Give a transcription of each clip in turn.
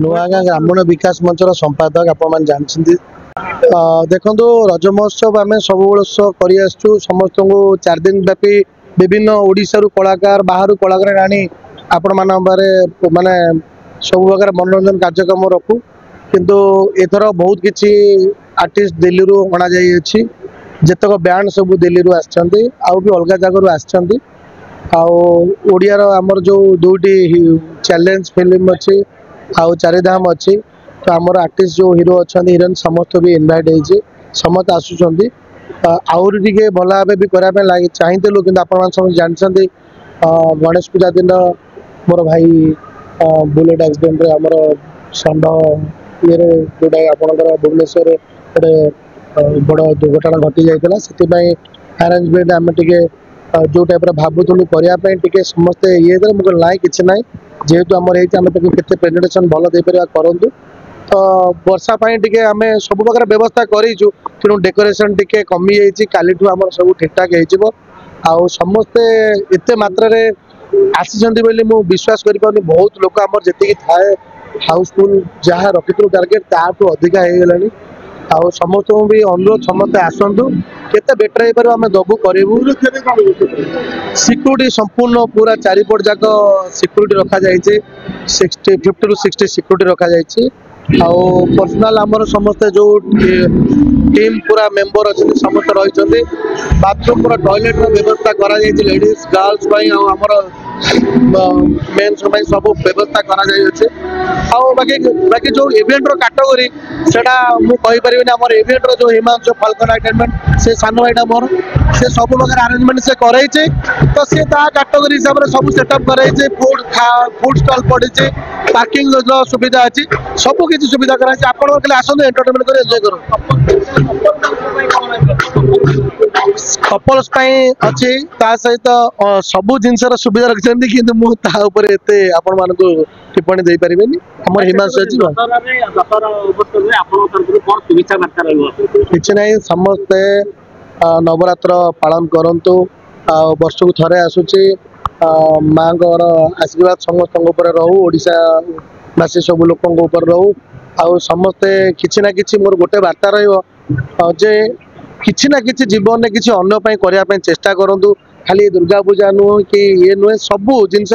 नुआगाँ ब्राह्मण विकास मंचर संपादक आपण जानते देखो रज महोत्सव आम सब वर्ष कर समस्त को 4 दिन व्यापी विभिन्न ओडिशा कलाकार बाहर कलाकार आनी आपण माने सब प्रकार मनोरंजन कार्यक्रम रखू किंतु एथर बहुत किसी आर्टिस्ट दिल्ली रू अणा जाइए जितक बैंड सब दिल्ली रू आसछंती आउ भी अलग जगह आसछंती आउडियार आमर जो दुईटी चैलेंज फिल्म अच्छी आउ चारिधाम अच्छी तो आमर आर्टिस्ट जो हीरो अच्छा हिरोइन समस्त भी इनवाइट होती समस्त आसुँच आउरी टे भल भाव भी करने चाहूँ कि आप जानते गणेश पूजा दिन मोर भाई बुलेट एक्सीडेंट आमर षंड ये जोटा आपंकर भुवनेश्वर गोटे बड़ दुर्घटना घटी जाता से अरेंजमेंट आम टे जो टाइप भावुलु करने समस्ते ये मुझे ना कि ना जेहेतु आम के प्रेजेंटेशन भल दे पार करूँ तो वर्षा टे आम सब प्रकार व्यवस्था करूँ तेणु डेकोरेशन टे कमी जाइए काली आम सब ठीक ठाक हो समस्ते एत मात्रा आसी बोली मुझे विश्वास कर बहुत लोक आम जी थाए हाउसफुल जहाँ रखी टार्गेट ताठू अधिका हो गला आ समस्त भी अनुरोध समस्ते आसतु केते बेटर हो पार आम दबू करूँ सिक्यूरीटी संपूर्ण पूरा चारिपट जाक सिक्यूरीटी रखा जाइए 50 to 60 सिक्यूरीटी रखा जाइए आउ पर्सनाल आमर समस्ते जो टीम पूरा मेंबर अच्छे समस्त रही बाथरूम पूरा टॉयलेट व्यवस्था करा लेडीज गर्ल्स आमर मेन्स सब व्यवस्था करा बाकी जो इवेंट कैटेगरी से मुझे आम इवेंट जो हिमांशु फाल्कन एंटरटेनमेंट से सान भाईटा मोर से सब प्रकार अरेंजमेंट से करे तो सी कैटेगरी हिसाब से सब सेटअप करे फूड स्टॉल पड़ी पार्किंग सुविधा अच्छी सब किसी सुविधा कराई आप आसतु एंटरटेनमेंट कर एंजॉय कपल्स अच्छी ता सहित सबू जिनसर सुविधा रखिंट कि मुझे आपण मान टिप्पणी दे पारे आम हिमांशु किसी ना समस्ते नवरात्र पालन करंतु वर्ष को थरे आसूची माँ आशीर्वाद समस्त रहू ओडिशावासी सब लोक रहू आउ समस्ते किसी ना कि मोर गोटे वार्ता रे किसी ना कि जीवन में किसी अन्य करने चेष्टा करूँ खाली दुर्गा पूजा नुह कि ये नुहे सबू जिनस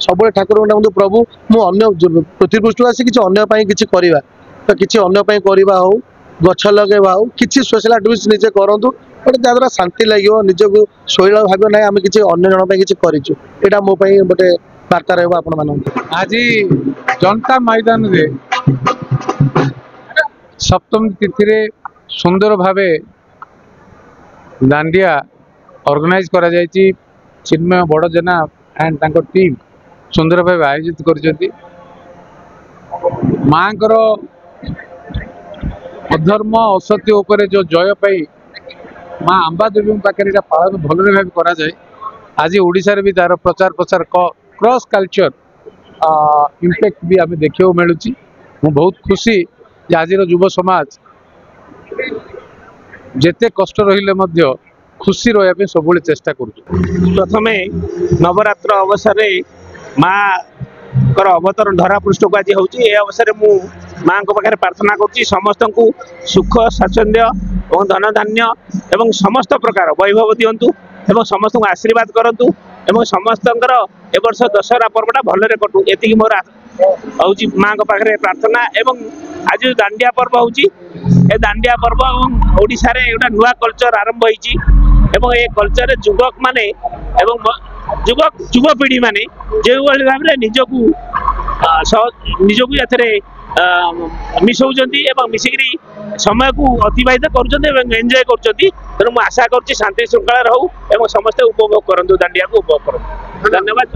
सब ठाकुर डाकू प्रभु मुझे पृथ्वी पृष्ठ आसी किसी अन्य किसी करवा तो किसी अन्य करवा हो गछ लगेवा हो किसी सोशल एक्टिविटीज निजे करूँ गोटे जहाँ शांति लगे निजक शैल भाव ना आम किसी अन्य जन किसी करा मोपाई गोटे वार्ता रहा आज जनता मैदान रे सप्तमी तिथि सुंदर भावे दांडिया ऑर्गेनाइज करा जायछि चिन्मय बड़ जेना एंड तांको टीम सुंदर भाव आयोजित कर माँ अधर्म असत्य उपरे जो जय पाई माँ अंबा देवी पाखे पालन भल भाव करा जाए आज ओडिशा रे भी तार प्रचार प्रसार क्रॉस कल्चर इम्पैक्ट भी आम देखा मिलूँ मु बहुत खुशी आज युव समाज जेते कष्ट रहिले खुशी रहा सब चेष्टा कर प्रथमे नवरात्र अवसर माँ अवतरण धरा पृष्ठ को आज होची अवसर मु माँ पाखे प्रार्थना करुच्ची समस्त को सुख स्वाच्छंद्य और धन धान्य एवं समस्त प्रकार वैभव दिंतु एवं समस्त को आशीर्वाद करूँ एवं समस्त ए वर्ष दशहरा पर्वटा भलरे कटू एति मोर हूँ माँ पाखे प्रार्थना एवं आज जो दांडिया पर्व होची ए दांडिया पर्व ओडिशा रे एउटा नुआ कल्चर आरंभ होईची एवं ए कल्चर युवक माने एवं युवपीढ़ी माने जो भाव निजकू मिसौचंती एवं मिसिकरी समय को अतिबाहित कर एंजॉय कर तेणु मुझे आशा कर शांति श्रृंखला रहू एवं समस्ते उपभोग करूँ दांडिया को उपभोग करूँ धन्यवाद।